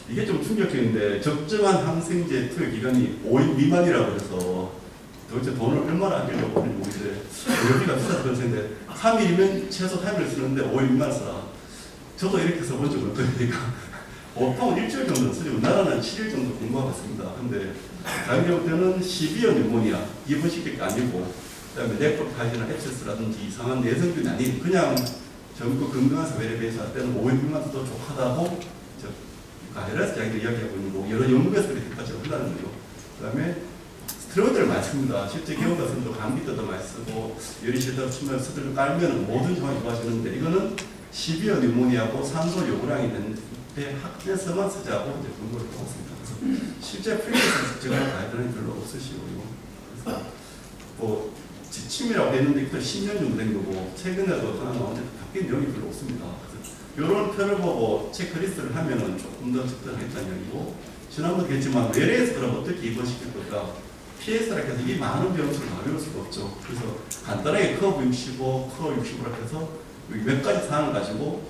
이게 좀 충격적인데 적정한 항생제 투여 기간이 5일 미만이라고 해서 도대체 돈을 얼마나 아끼려고 하는지 모르겠는데 여기가 비싸서 그런데 3일이면 최소 3일 쓰는데 5일 미만 쓰라. 저도 이렇게 써본 적은 없으니까 보통 일주일 정도 쓰죠. 우리나라는 7일 정도 공부하고 있습니다. 근데 다른 경우 때는 12월 뉴모니아 입원시킬 게 아니고 그다음에 네프로파이tina 앱세스라든지 이상한 내성균이 아닌 그냥 전부 건강한 외래배에서 할 때는 5일 미만 써도 좋하다고 가이드라이언스 자기들 이야기하고 있는 거고 여러 연구에서 그렇게까지 한다는 거죠. 그다음에 스테로이드를 많이 씁니다. 실제 경우 같은 경우 감기 때도 많이 쓰고 열이 싫다고 치면 스테로이드 깔면 모든 상황이 좋아지는데 이거는 12월 뉴모니아고 산소 요구량이 되는데 학교에서만 쓰자고 이제 권고를 하고 있습니다. 그래서 실제 프리랜서 측정할 가이드라인이 별로 없으시고요. 그래서 뭐 지침이라고 했는데 그때 10년 정도 된 거고 최근에도 하나 나오는데 바뀐 내용이 별로 없습니다. 그래서 이런 표를 보고 체크리스트를 하면은 조금 더 적절하겠다는 이야기고 지난번에 했지만 외래에서 그럼 어떻게 입원시킬 거다. PS라 해서 이 많은 병수를 다 외울 수가 없죠. 그래서 간단하게 커브 65, 커브 65라 해서 몇 가지 사항을 가지고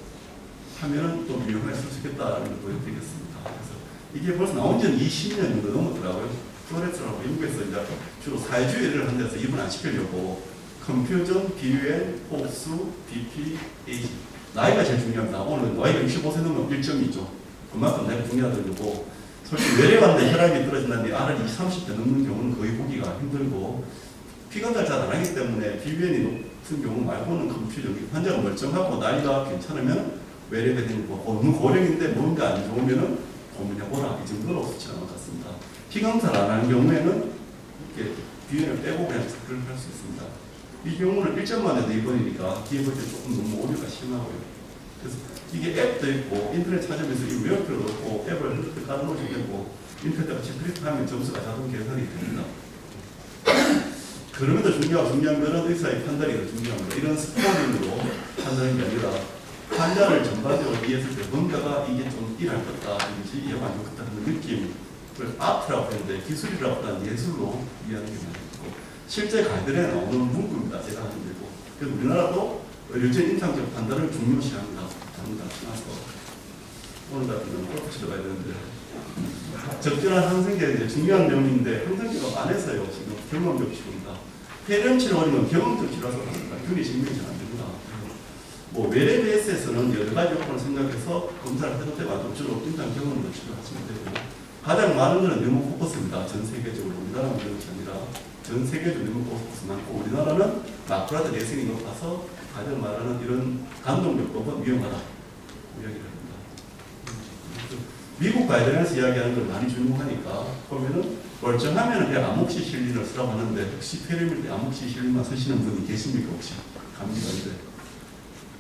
하면은 또 유용하게 쓸 수 있겠다는 걸 보여드리겠습니다. 그래서 이게 벌써 나온 지는 20년 정도 넘었더라고요. 플로렌스라고 미국에서 이제 주로 사회주의를 한 데서 입원 안 시키려고 컴퓨전, BUN, 호흡수, BP, AG 나이가 제일 중요합니다. 오늘 나이가 65세 넘으면 1점이죠. 그만큼 나이가 중요하다는 거고 솔직히 외래받는 혈압이 떨어진다는데 아를 20, 30대 넘는 경우는 거의 보기가 힘들고 피검사를 잘 안 하기 때문에 BUN이 높은 경우 말고는 컴퓨전 환자가 멀쩡하고 나이가 괜찮으면 외래가 되는 거 너무 고령인데 뭔가 안 좋으면은 고민해보라 이 정도로 좋지 않은 것 같습니다. 피검사를 안 하는 경우에는 이렇게 BUN을 빼고 그냥 체크를 할 수 있습니다. 이 경우는 1점만 해도 2번이니까 뒤에 볼 때 조금 너무 오류가 심하고요. 그래서 이게 앱도 있고 인터넷 찾으면서 이 웨어표를 넣고 앱을 이렇게 깔아놓으셔도 되고 인터넷 같이 클릭하면 점수가 자동 계산이 됩니다. 그럼에도 중요한 것은 의사의 판단이 더 중요합니다. 이런 스코어링으로 판단하는 게 아니라 환자를 전반적으로 이해했을 때 뭔가가 이게 좀 일할 것 같다든지 이해가 안 좋겠다 하는 느낌 그걸 아트라고 하는데 기술이라고 하는 예술로 이해하는 게 많고 실제 가이드라인에 나오는 문구입니다. 제가 하는 데고 그래서 우리나라도 의료진 임상적 판단을 중요시합니다. 다른 다 지나서 오늘 같은 경우는 골프 치러 가야 되는데 적절한 항생제 이제 중요한 내용인데 항생제가 많아서요. 지금 경험적 치료입니다. 폐렴 치료는 경험적 치료라서 그렇습니다. 균이 증명이 잘 안 됩니다. 뭐 외래 베이스에서는 여러 가지 요건을 생각해서 검사를 해도 되고 주로 임상 경험으로 치료하시면 되고 가장 많은 것은 뉴모 포커스입니다. 전 세계적으로 우리나라만 그런 것이 아니라 전 세계적으로 뉴모 포커스 많고 우리나라는 마크라드 내성이 높아서 가장 말하는 이런 감독요법은 위험하다 이야기를 합니다. 미국 가이드라인에서 이야기하는 걸 많이 주목하니까 보면은 멀쩡하면 그냥 아목시실린을 쓰라고 하는데 혹시 폐렴일 때 아목시실린만 쓰시는 분이 계십니까 혹시? 감기가인데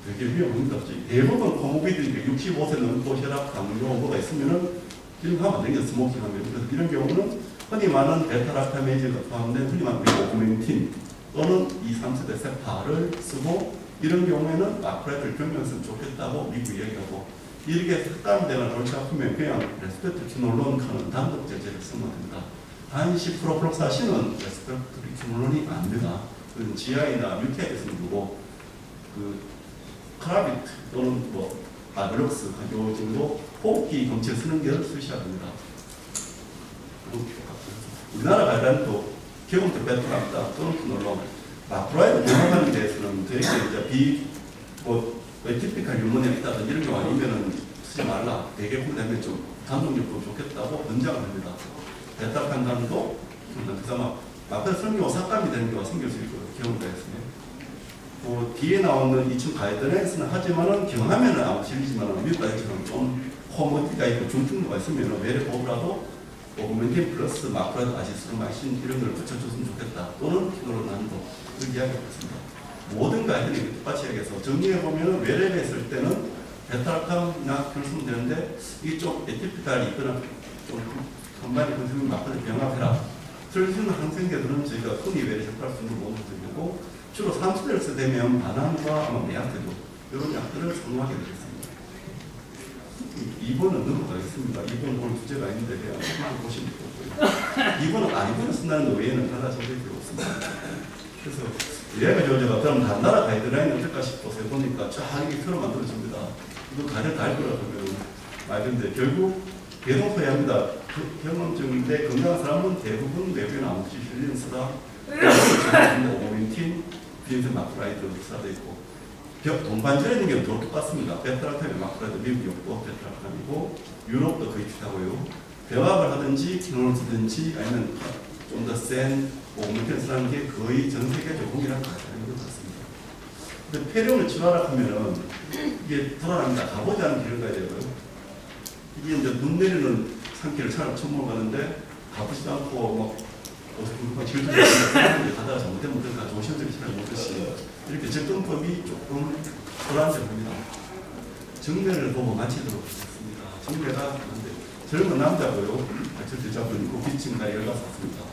되게 위험합니다. 대부분 코모비드니까 65세 넘고 혈압, 당뇨, 뭐가 있으면은 이런 거 하면 안 되겠죠. 스모킹 하면. 그래서 이런 경우는 흔히 말하는 베타라카메이즈가 포함된 흔히 말하는 오구멘틴 또는 2, 3세대 세파를 쓰고 이런 경우에는 마크라이드를 병명했으면 좋겠다고 미국 이야기하고 이렇게 삭감되거나 골치 아프면 그냥 레스페트리키놀론 하는 단독 제제를 쓰면 됩니다. 단 10% 프록사신은 레스페트리키놀론이 안 됩니다. 그건 GI나 뮤테에서는 누고 그 카라비트 또는 뭐 아블록스 요 정도 호흡기 검체를 쓰는 게 쓰셔야 됩니다. 우리나라 가이드라인도 경험적 베트남다 또는 키놀론 마크로이드 병합하는 데에서는 되게 이제 티피컬 유머니가 있다든지 이런 경우 아니면은 쓰지 말라. 되게 공부되면 좀 단독력도 좋겠다고 권장을 합니다. 베타 판단도 그다음에 마크로이드 쓰는 경우 삭감이 되는 경우가 생길 수 있고 경우가 있으면 뒤에 나오는 2층 가이드라인에서는 하지만은 경하면은 아무 실리지만은 미국 가이드처럼 좀 호모티가 있고 중증도가 있으면은 외래 보호라도 오그멘틴 플러스 마크라이드 아시스트로마이신 이런 걸 붙여줬으면 좋겠다. 또는 키노로 난도 그렇게 이야기하고 있습니다. 모든 가이드라인이 똑같이 이야기해서 정리해보면 외래를 했을 때는 베타라캄이나 그걸 쓰면 되는데 이게 좀 에티피칼이 있거나 좀 건반이 컨셉을 마크라이드 병합해라. 쓸수있는 항생제들은 저희가 흔히 외래 접할 수 있는 모노들이고 주로 3스텔스 되면 바나무와 아마 메아트죠. 이런 약들을 선호하게 되겠습니다. 2번은 넘어가겠습니다. 2번은 오늘 주제가 있는데 그냥 한번 보시면 되고요. 2번은 아니번을 쓴다는 것 외에는 하나 정도의 필요 없습니다. 그래서 이래가 제가 그럼 단나라 가이드라인은 어떨까 싶어서 해보니까 쫙 이렇게 틀어 만들어집니다. 이거 가장 달 거라 그러면 말인데 결국 대동소이합니다. 경험증인데 건강한 사람은 대부분 외부에는 아무 실리는 쓰다. 오멘틴, 비엔트 마크라이드 쓰라도 있고 동반전에 있는 경우도 똑같습니다. 베트라탐이 마크라이드 미국이었고 베트라탐이고 유럽도 거의 비슷하고요. 배합을 하든지 기능을 쓰든지 아니면 좀 더 센 오멘틴을 쓰라는 게 거의 전 세계적으로 동일한 것 같습니다. 근데 폐렴을 치료하라 하면은 이게 불안합니다. 가보지 않은 길을 가야 되고요. 이게 이제 눈 내리는 산길을 처음 가는데 가보지도 않고 막 질투를 가다가 잘못되면 어떨까 조심스럽게 잘 못했지. 이렇게 접근법이 조금 불안정합니다. 정면을 보고 마치도록 하겠습니다. 정면가 젊은 남자고요. 절대 잡으니고 기침과 열받았습니다.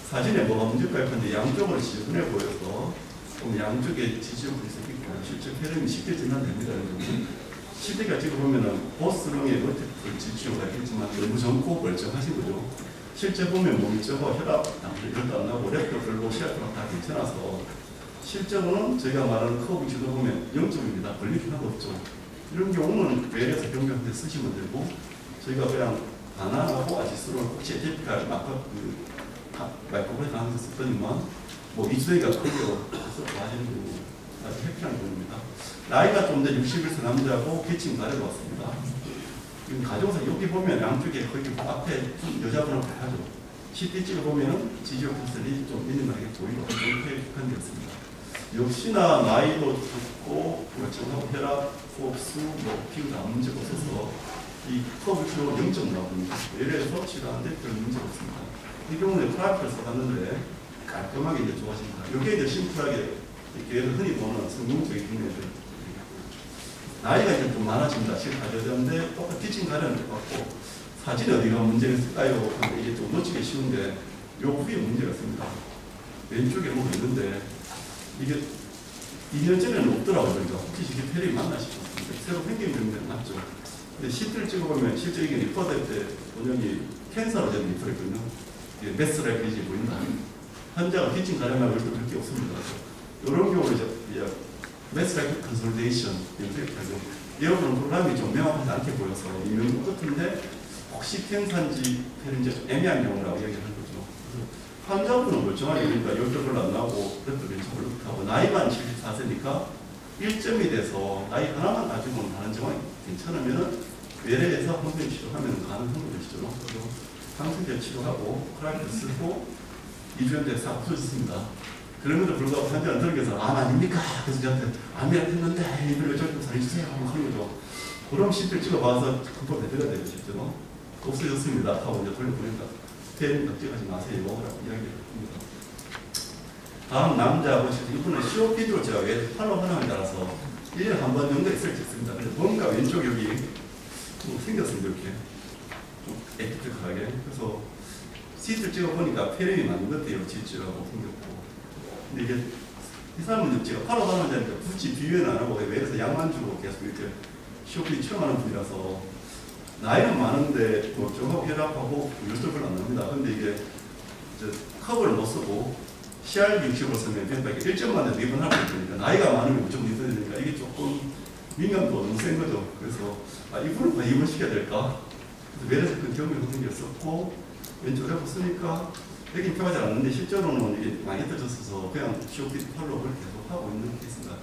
사진에 뭐가 문제일까요? 근데 양쪽으로 지저분해 보여서 좀 양쪽에 지지력이 있으니까 실제 폐렴이 쉽게 진단됩니다. 실제가 찍어보면은 보스롱에 어떻게 지지력가 있겠지만 너무 젊고 멀쩡하신 거죠. 실제 보면 몸이 적어 혈압 열도 안 나고 랩도 별로 시약도 다 괜찮아서 실제로는 저희가 말하는 커브 지도 보면 0점입니다. 걸리긴 하고 없죠. 이런 경우는 외래에서 병변한테 쓰시면 되고 저희가 그냥 바나나하고 아시스로 혹시 에티피칼 마이크로브레이크 하면서 썼더니만 뭐 이주대기가 크고요. 그래서 하시는 분이 아주 해피한 분입니다. 나이가 좀 더 61세 남자고 기침 가려고 왔습니다. 지금 가정사 여기 보면 양쪽에 거기 앞에 여자분하고 하죠. CT 찍어보면 지지력 테스트이 좀 미니멀하게 보이고 이렇게 편되었습니다. 역시나 나이도 좋고 멀쩡하고 혈압, 호흡수, 피부도 아무 문제가 없어서 이 커브 치료 0점 나옵니다. 예래서 치료하는데 별 문제가 없습니다. 이 경우는 프라이프를 써봤는데 깔끔하게 이제 좋아집니다. 이게 이제 심플하게 이렇게 흔히 보는 성공적인 경우에는 나이가 이제 좀 많아집니다. 지금 가져졌는데 똑같이 피칭 가려는 것 같고 사진이 어디가 문제가 있을까요? 근데 이게 좀 놓치기 쉬운데 요 후에 문제가 있습니다. 왼쪽에 뭐가 있는데 이게 2년 전에는 없더라고요. 그러니까 혹시 이게 폐렴이 맞나 싶었습니다. 새로 생긴 병인데 맞죠? 근데 CT를 찍어보면 실제 이게 리퍼될 때 본연이 캔서로 된 리퍼였거든요. 메스라이크지 보인다. 환자가 피칭 가려면 얼굴 그렇게 없습니다. 이런 경우를 이제 메스라이크 컨솔데이션 이렇게 하죠. 이런 프로그램이 좀 명확하지 않게 보여서 이명 같은데 혹시 캔서인지 폐렴인지 좀 애매한 경우라고 이야기를 하는 거죠. 환자분은 멀쩡하게 그러니까 열도 별로 안 나고 그래도 괜찮고 하고 나이만 74세니까 1점이 돼서 나이 하나만 가지고는 다른 정황이 괜찮으면은 외래에서 항생 치료하면 가능한 거죠. 그래서 항생제 치료하고 크라이트 쓰고 2주년 때 싹 풀어졌습니다. 그럼에도 불구하고 환자가 들어서 아닙니까? 그래서 저한테 암이라 했는데 이걸 좀 살려주세요 하는 거죠. 그럼 CT를 찍어봐서 컨트롤 해드려야 돼요. 실제로 없어졌습니다 하고 이제 돌려보니까 폐렴 걱정하지 마세요 라고 이야기를 합니다. 다음 남자하고 이분은 COPD로 제가 왜 팔로우 하나에 따라서 1년에 한 번 정도 있을 수 있습니다. 근데 뭔가 왼쪽 여기 좀 생겼습니다. 이렇게 좀 에티픽하게. 그래서 CT를 찍어보니까 폐렴이 맞는 것 같아요. 지지라고 생겼고. 근데 이게 이 사람은 제가 팔로우 하나에 따라서 굳이 비교는 안 하고 외래에서 약만 주고 계속 이렇게 COPD 처음하는 분이라서 나이는 많은데 뭐 정하고 혈압하고 열도 별로 안 납니다. 근데 이게 커버를 못 쓰고 CRB 60을 쓰면 그러니까 1점만 돼 4번 하고 있으니까 나이가 많으면 무조건 있어야 되니까 이게 조금 민감도가 너무 센 거죠. 그래서 이분은 다 입원시켜야 될까? 그래서 외래에서 그 경험이 생겼었고 왼쪽으로 해서 쓰니까 여긴 표가 잘 안 나는데 실제로는 이게 많이 떨어졌어서 그냥 COPD 팔로우를 계속 하고 있는 케이스입니다.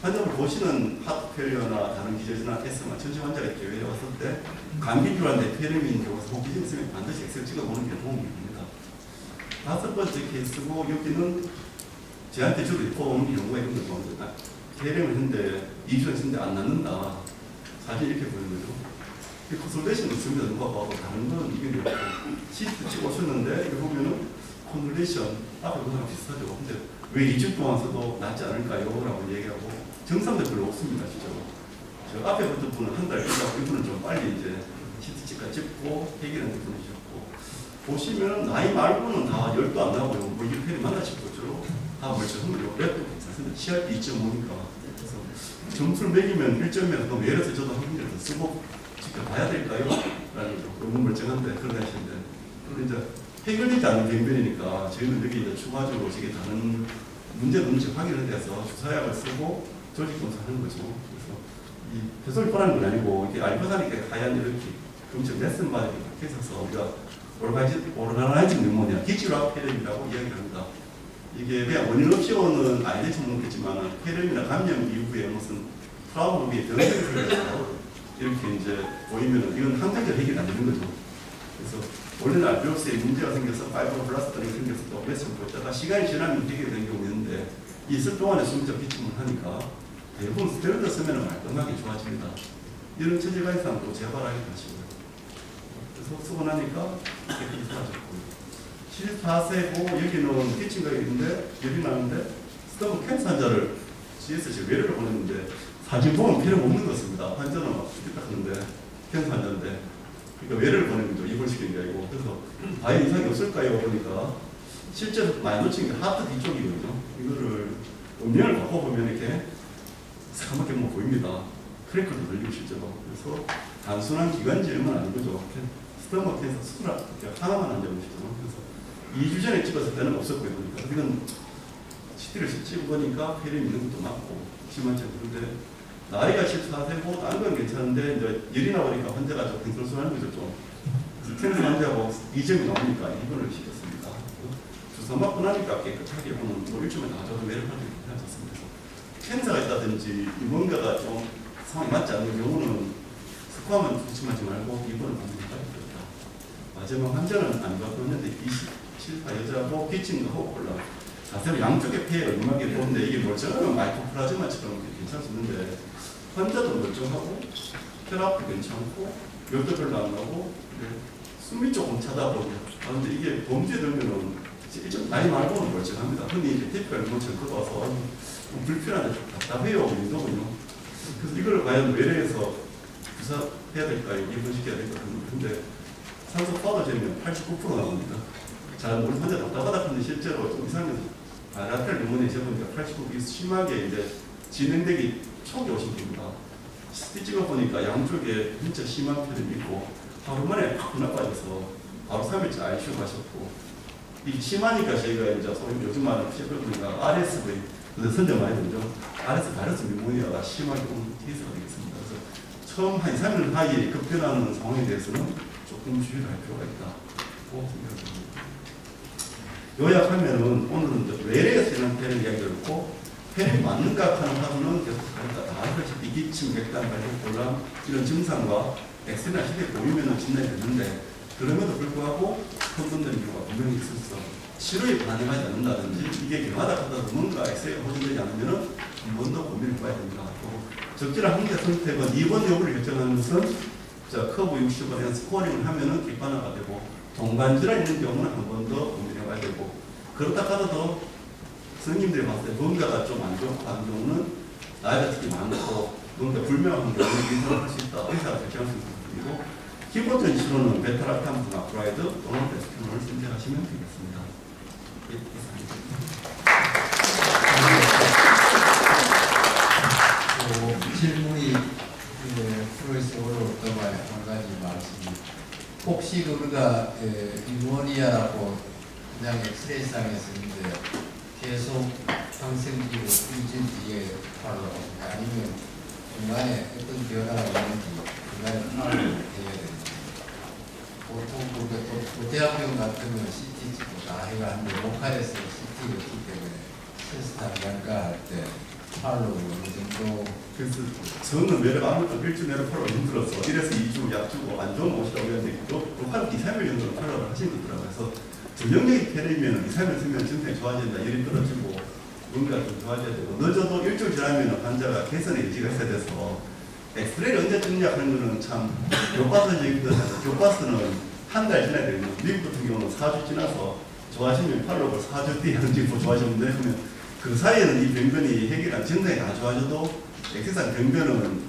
환자분 보시는 하트 페일리어나 다른 기저질이나 에스마 전체 환자가 이렇게 외려왔을 때 감기 줄알았는데 폐렴인 경우에서 호기증 있으면 반드시 엑스를 찍어보는 게 도움이 됩니다. 5번째 케이스고 여기는 저한테 주로 리포 오는 경우가 이런 걸 보는데 폐렴을 했는데 2주를 했는데 안 낫는다. 사실 이렇게 보이는 거죠. 컨솔데이션도 있습니다. 누가 봐도 다른 건 이게 없고 CT 찍어 오셨는데 이거 보면은 컨솔데이션 앞에 보는 비슷하죠. 근데 왜 2주 동안 써도 낫지 않을까요? 라고 얘기하고 정상도 별로 없습니다. 실제로. 저 앞에 붙은 분은 한 달 있다가 이분은 좀 빨리 이제 CT 찍고 해결하는 분이셨고 보시면 나이 말고는 다 열도 안 나고요. 뭐 유폐를 만나실 것처럼 다 멀쩡한데요. 랩도 괜찮습니다. CRP 2.5니까. 그래서 점수를 매기면 1점이라서 그럼 예를 들어서 저도 한 문제를 더 쓰고 직접 봐야 될까요? 라는 거죠. 너무 멀쩡한데 그런 하시는데 그리고 이제 해결되지 않는 병변이니까 저희는 여기 이제 추가적으로 저게 다른 문제도 확인을 해서 주사약을 쓰고 조직 검사하는 거죠. 그래서 이 배설포라는 건 아니고 이게 알코산이니까 하얀 이렇게 그럼 저 레슨 받을 게 있어서 우리가 오르가나이징 뉴모니아, 기질화 폐렴이라고 이야기합니다. 이게 그냥 원인 없이 오는 아이들처럼 모르겠지만 폐렴이나 감염 이후에 무슨 트라우마에 변성이 생겨서 이렇게 이제 보이면은 이건 항생제로 해결이 안 되는 거죠. 그래서 원래는 알베오스에 문제가 생겨서 파이브로블라스트가 생겨서 또 오랫동안 보다가 시간이 지나면 해결되는 경우 있는데 있을 동안에 숨자 비침을 하니까 대부분 스테로이드 쓰면 말끔하게 좋아집니다. 이런 체질가 있으면 또 재발하게 하시고요. 그래서 쓰고 나니까 이렇게 사라졌고요. 74세고 여기는 피칭가 있는데 열이 나는데 스토브 캔서 환자를 GSC 외래를 보냈는데 사진 보면 필요 없는 것 같습니다. 환자는 막 죽겠다 하는데 캔서 환자인데 그러니까 외래를 보내는 거죠. 입원시키는 게 아니고. 그래서 아예 이상이 없을까요? 보니까 실제로 많이 놓친 게 하트 뒤쪽이거든요. 이거를 음량을 바꿔보면 이렇게 새까맣게 뭐 보입니다. 크래커도 들리고 실제로. 그래서 단순한 기관지염은 아닌 거죠. 스토마 캔서 수술 하나만 안 잡으시죠. 그래서 2주 전에 찍었을 때는 없었고요. 그러니까 이건 CT를 찍어 보니까 폐렴 있는 것도 맞고 심하지 않은데 나이가 14세고 다른 건 괜찮은데 이제 열이 나오니까 환자가 좀 등설수하는 거죠. 좀. 그래서 캔서 환자하고 이점이 나오니까 입원을 시켰습니다. 주사 맞고 나니까 깨끗하게 보면 뭐 일주일에 나가줘도 매력하게 괜찮았습니다. 캔서가 있다든지 뭔가가 좀 상황이 맞지 않는 경우는 스코어만 조심하지 말고 입원을 받는 게 좋다. 마지막 환자는 안 봤는데 27세 여자고 피칭도 하고 올라. 자세로 양쪽의 폐에 음악이 보는데 이게 멀쩡하면 마이코플라즈마처럼 괜찮았는데 환자도 멀쩡하고 혈압도 괜찮고 열도 별로 안 나고 숨이 조금 차다 보고 그런데 이게 범죄 되면은 좀 나이 말고는 멀쩡합니다. 흔히 이제 티피컬 모션 걷어와서 불편한데 좀 답답해요. 민도군요. 그래서 이걸 과연 외래에서 주사해야 될까요? 입원시켜야 될까요? 근데 산소 파도 재면 89% 나옵니다. 잘 모르는 환자 답답하다 하는데 실제로 좀 이상해서 라테랄 뉴모니아 재보니까 89% 심하게 이제 진행되기 초기 오신 겁니다. CT 찍어보니까 양쪽에 진짜 심한 편이 있고 하루 만에 확 나빠져서 바로 3일째 ICU 가셨고 이게 심하니까 저희가 이제 소위 요즘 말하는 피부니까 RSV 근데 선정 많이 되죠. RS 바이러스 뉴모니아가 심하게 온 케이스가 되겠습니다. 그래서 처음 한 2, 3일 사이에 급변하는 상황에 대해서는 조금 주의를 할 필요가 있다고 생각합니다. 요약하면은 오늘은 외래에서 일어난 폐렴 이야기를 했고 폐렴이 맞는가 하는 화두는 계속 다르다. 다른 이기침, 백단, 발목, 곤란 이런 증상과 엑스레이나 CT에 보이면은 진단이 되는데 그럼에도 불구하고 혼돈되는 경우가 분명히 있어서 치료에 반응하지 않는다든지 이게 경하다 하더라도 뭔가 엑스레이가 보존되지 않으면은 한 번 더 고민을 해봐야 됩니다. 또 적절한 항체 선택은 입원 여부를 결정하는 것은 커브 60에 대한 스코어링을 하면은 객관화가 되고 동반질환 있는 경우는 한 번 더 고민해봐야 되고 그렇다 하더라도 선생님들이 봤을 때 뭔가가 좀 안 좋은 경우는 나이가 특히 많고 뭔가 불명한 경우는 인상을 할 수 있다. 의사가 결정할 수 있는 부분이고 기본적인 치료는 베타락탐, 아프라이드, 또는 베스킨을 선택하시면 되겠습니다. 질문이 프로에서 어려웠던 말에 한 가지 말씀이 혹시 우리가 뉴모니아라고 그냥 엑스레이상에서 있는데 계속 항생제로 일주일 뒤에 팔로 아니면 중간에 어떤 변화가 있는지 중간에 팔로 해야 됩니다. 보통 고대학병 같으면 CT 찍고 다 해가 하는데 로컬에서 CT가 없기 때문에 테스트 양가할 때 팔로 어느 정도. 그래서 저는 매력 아무것도 일주일 내로 팔로 힘들어서 이래서 2주 약 주고 안 좋은 옷이라고 했는데 팔로 2, 3일 정도는 팔로를 하시는 거더라고요. 그래서 전형적인 폐렴이면 2, 3일 쓰면 증상이 좋아진다, 열이 떨어지고 뭔가 좀 좋아져야 되고 늦어도 일주일 지나면 환자가 개선의 여지가 있어야 돼서 엑스레이를 언제 찍냐 하는 거는 참 교과서적인 것같아서 교과서는 한 달 지나야 되거든요. 미국 같은 경우는 4주 지나서 좋아지면 팔로를 4주 뒤에 하는 거 좋아지는데 그러면 그 사이에는 이 병변이 해결한 증상이 다 좋아져도 엑스레이상 병변은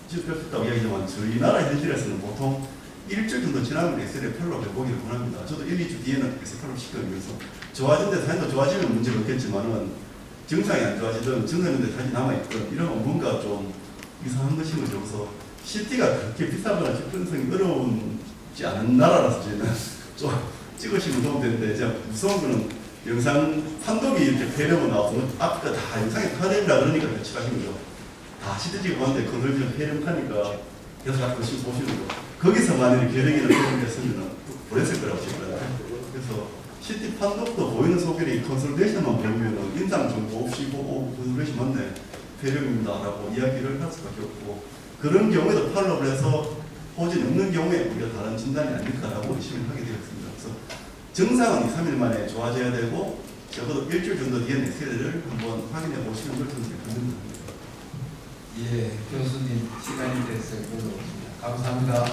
치료할 수 있다고 이야기하지만 저희 나라 현실에서는 보통 일주일 정도 지나면 엑스레이 팔로 회복기를 권합니다. 저도 1, 2주 뒤에는 엑스레이 팔로 시켜주면서 좋아진 데 사이도 좋아지면 문제가 없겠지만은 증상이 안 좋아지든 증상 있는데 다시 남아있든 이런 뭔가 좀 이상한 것인 거죠. 그래서 CT가 그렇게 비싸거나 접근성이 어려운지 않은 나라라서 저희는 좀 찍으시면 도움 되는데 이제 무서운 거는 영상 판독이 이렇게 폐렴은 나와서 앞가 다 영상에 폐렴이라 그러니까 대치하시는 거죠. 다 CT 찍어봤는데 건설지는 폐렴하니까 계속 가끔씩 보시는 거. 거기서 만약에 결핵이나 그런 게 있으면 보냈을 거라고 생각해요. 그래서 CT 판독도 보이는 소견이 컨설테이션만 보면 임상 정보 없이 보고 그것이 맞네 폐렴입니다라고 이야기를 할 수밖에 없고 그런 경우에도 팔로우를 해서 호전이 없는 경우에 우리가 다른 진단이 아닐까라고 의심을 하게 되었습니다. 그래서 증상은 2, 3일 만에 좋아져야 되고 적어도 일주일 정도 뒤에 엑스레이를 한번 확인해 보시는 걸 저는 권장드립니다. 예, 교수님 시간이 됐어요. 감사합니다.